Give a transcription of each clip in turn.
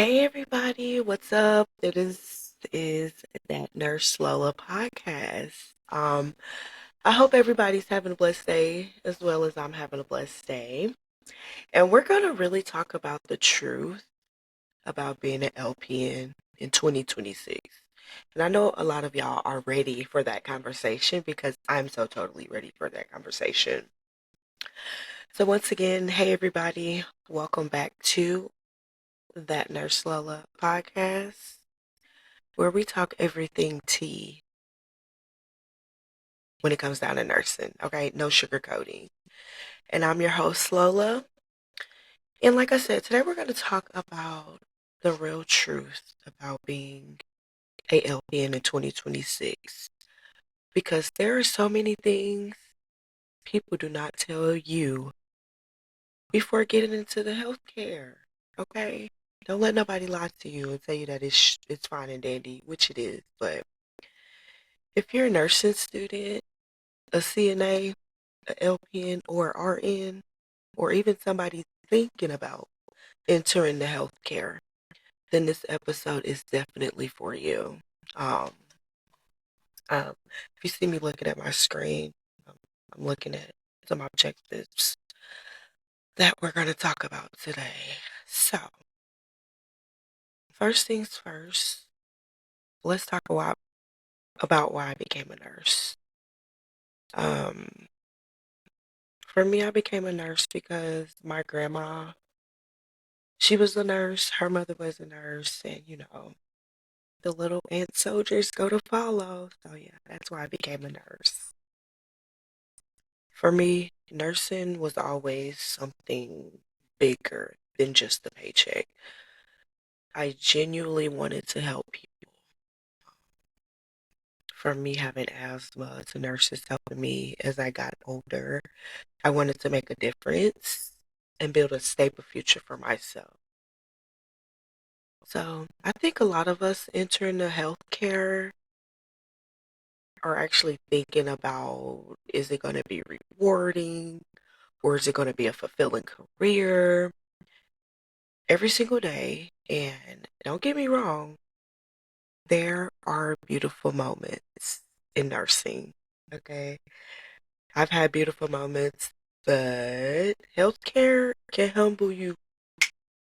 Hey everybody, what's up? It is that Nurse Lola podcast. I hope everybody's having a blessed day as well as I'm having a blessed day. And we're gonna really talk about the truth about being an LPN in 2026. And I know a lot of y'all are ready for that conversation because I'm so totally ready for that conversation. So once again, hey everybody, welcome back to that Nurse Lola podcast, where we talk everything tea when it comes down to nursing. Okay, no sugarcoating. And I'm your host, Lola. And like I said, today we're going to talk about the real truth about being a LPN in 2026. Because there are so many things people do not tell you before getting into the healthcare. Okay? Don't let nobody lie to you and tell you that it's fine and dandy, which it is. But if you're a nursing student, a CNA, a LPN, or RN, or even somebody thinking about entering the healthcare, then this episode is definitely for you. Um, if you see me looking at my screen, um, I'm looking at some objectives that we're going to talk about today. So, first things first, let's talk about why I became a nurse. Um, for me, I became a nurse because my grandma, she was a nurse, her mother was a nurse, and the little ant soldiers go to follow. So yeah, that's why I became a nurse. For me, nursing was always something bigger than just the paycheck. I genuinely wanted to help people. For me, having asthma to nurses helping me as I got older, I wanted to make a difference and build a stable future for myself. So I think a lot of us entering the healthcare are actually thinking about, is it going to be rewarding or is it going to be a fulfilling career every single day? And don't get me wrong, there are beautiful moments in nursing. Okay. I've had beautiful moments, but healthcare can humble you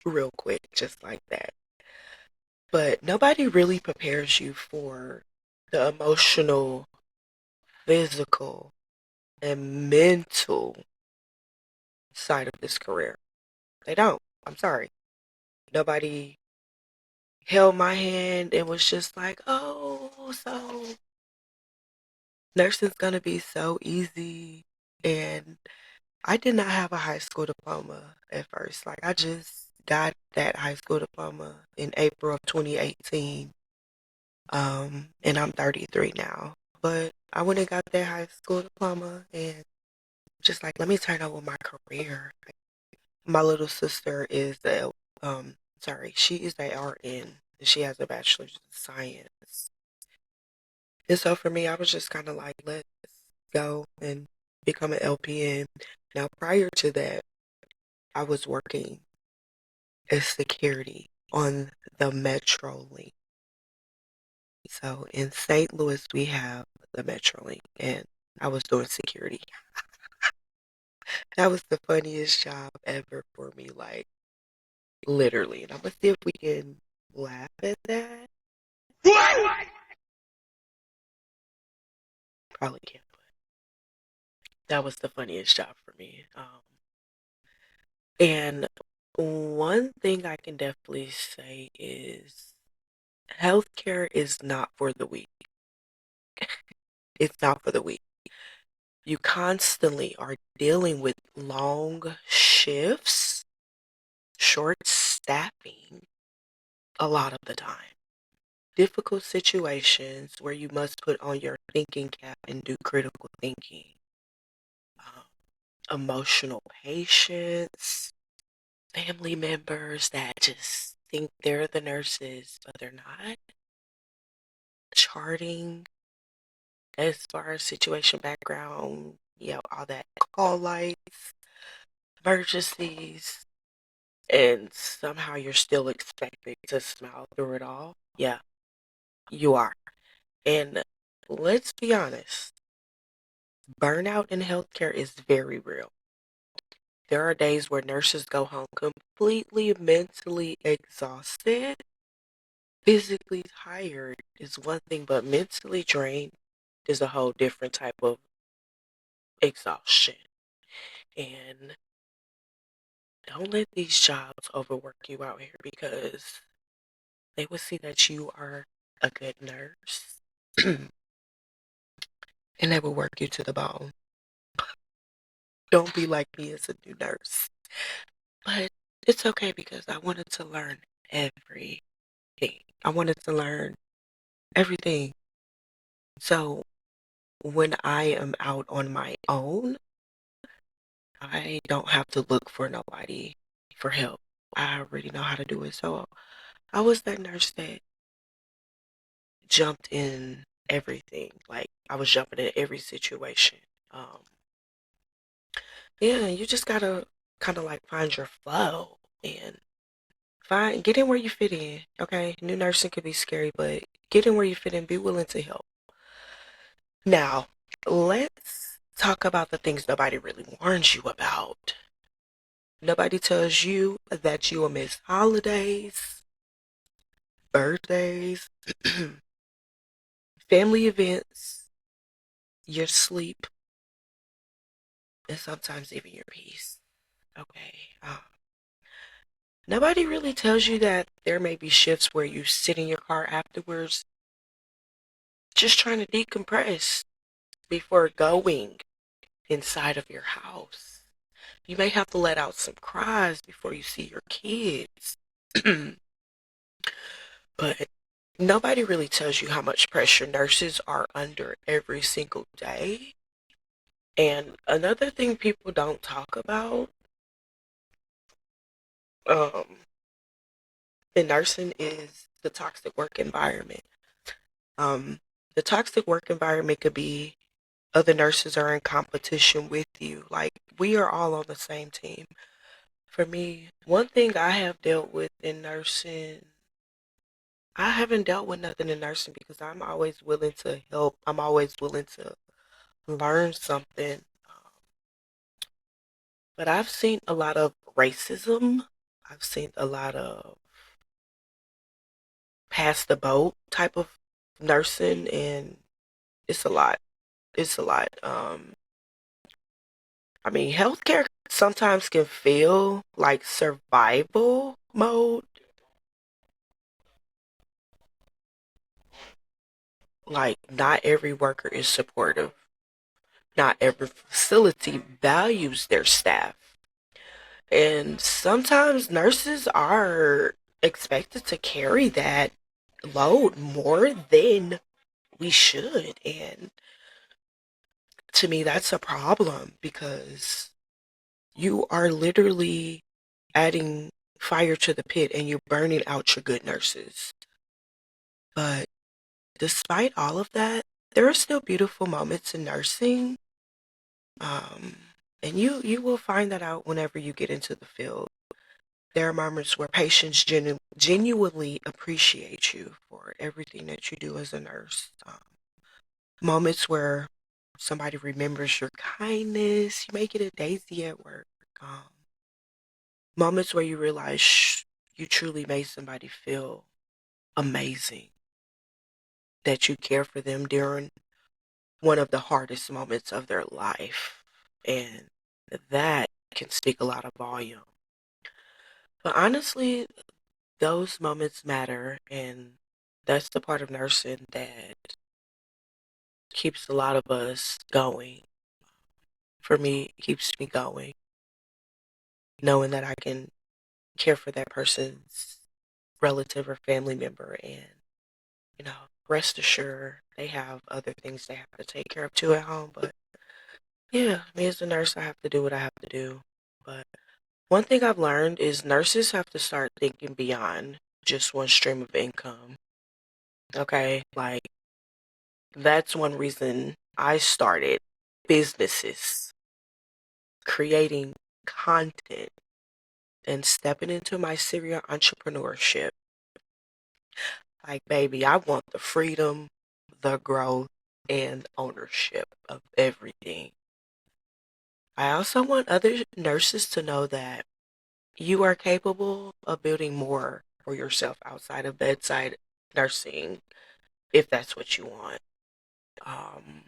real quick, just like that. But nobody really prepares you for the emotional, physical, and mental side of this career. They don't. I'm sorry. Nobody held my hand and was just like, oh, so nursing's gonna be so easy. And I did not have a high school diploma at first. Like, I just got that high school diploma in April of 2018. And I'm 33 now. But I went and got that high school diploma and just like, let me turn over my career. My little sister is she is a RN. And she has a bachelor's in science. And so for me, I was just kind of like, let's go and become an LPN. Now, prior to that, I was working as security on the Metro Link. So in St. Louis, we have the Metro Link, and I was doing security. That was the funniest job ever for me, like literally. And I'm gonna see if we can laugh at that. Probably can't, but that was the funniest job for me. And one thing I can definitely say is healthcare is not for the weak. It's not for the weak. You constantly are dealing with long shifts, short staffing a lot of the time. Difficult situations where you must put on your thinking cap and do critical thinking. Um, Emotional patients, family members that just think they're the nurses, but they're not. Charting as far as situation background, all that call lights, emergencies. and somehow you're still expected to smile through it all. Yeah, you are. And let's be honest, burnout in healthcare is very real. There are days where nurses go home completely mentally exhausted. Physically tired is one thing, but mentally drained is a whole different type of exhaustion. And don't let these jobs overwork you out here, because they will see that you are a good nurse and they will work you to the bone. Don't be like me as a new nurse. But it's okay, because I wanted to learn everything. I wanted to learn everything. So when I am out on my own, I don't have to look for nobody for help. I already know how to do it. So I was that nurse that jumped in everything. Like, I was jumping in every situation. Um, yeah, you just gotta kind of like find your flow and get in where you fit in. Okay, new nursing could be scary, but get in where you fit in. Be willing to help. Now, let's talk about the things nobody really warns you about. Nobody tells you that you will miss holidays, birthdays, family events, your sleep, and sometimes even your peace. Okay. Nobody really tells you that there may be shifts where you sit in your car afterwards just trying to decompress before going inside of your house. You may have to let out some cries before you see your kids. But nobody really tells you how much pressure nurses are under every single day. And another thing people don't talk about um, in nursing is the toxic work environment. Um, the toxic work environment could be other nurses are in competition with you. Like, we are all on the same team. For me, one thing I have dealt with in nursing, I haven't dealt with nothing in nursing because I'm always willing to help. I'm always willing to learn something. But I've seen a lot of racism. I've seen a lot of pass the boat type of nursing, and it's a lot. It's a lot. I mean, healthcare sometimes can feel like survival mode. Like, not every worker is supportive. Not every facility values their staff. And sometimes nurses are expected to carry that load more than we should. And to me, that's a problem, because you are literally adding fire to the pit and you're burning out your good nurses. But despite all of that, there are still beautiful moments in nursing. Um, and you will find that out whenever you get into the field. There are moments where patients genuinely appreciate you for everything that you do as a nurse. Moments where somebody remembers your kindness, you make it a daisy at work. Um, Moments where you realize you truly made somebody feel amazing, that you care for them during one of the hardest moments of their life. And that can speak a lot of volume. But honestly, those moments matter, and that's the part of nursing that keeps a lot of us going. For me, it keeps me going, knowing that I can care for that person's relative or family member, and rest assured they have other things they have to take care of too at home. But yeah, me as a nurse, I have to do what I have to do. But one thing I've learned is nurses have to start thinking beyond just one stream of income. Okay, like, that's one reason I started businesses, creating content, and stepping into my serial entrepreneurship. Like, baby, I want the freedom, the growth, and ownership of everything. I also want other nurses to know that you are capable of building more for yourself outside of bedside nursing, if that's what you want. Um,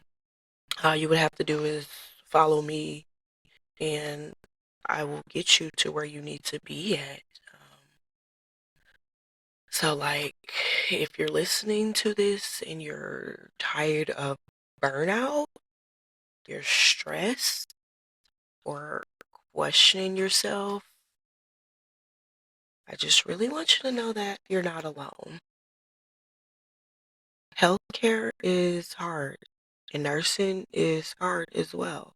all you would have to do is follow me, and I will get you to where you need to be at. So, like, if you're listening to this and you're tired of burnout, you're stressed, or questioning yourself, I just really want you to know that you're not alone. Healthcare is hard, and nursing is hard as well.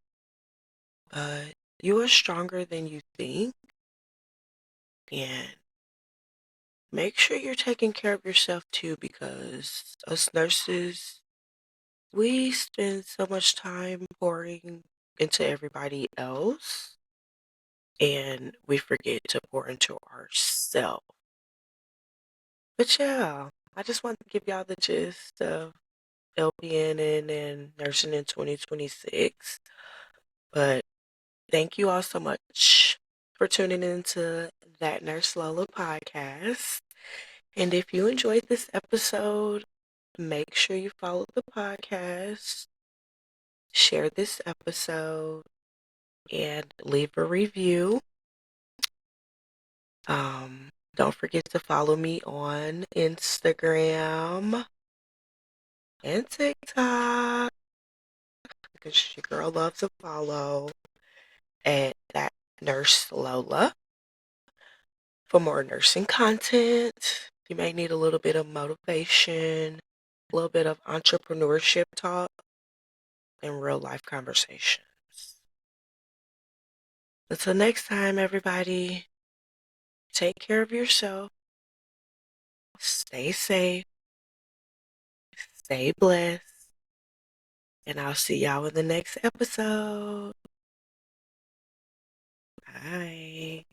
But you are stronger than you think, and make sure you're taking care of yourself too, because us nurses, we spend so much time pouring into everybody else, and we forget to pour into ourselves. But yeah, I just want to give y'all the gist of LPN and nursing in 2026. But thank you all so much for tuning into That Nurse Lola podcast. And if you enjoyed this episode, make sure you follow the podcast, share this episode, and leave a review. Don't forget to follow me on Instagram and TikTok, because your girl loves to follow at That Nurse Lola for more nursing content. You may need a little bit of motivation, a little bit of entrepreneurship talk, and real life conversations. Until next time, everybody, take care of yourself, stay safe, stay blessed, and I'll see y'all in the next episode. Bye.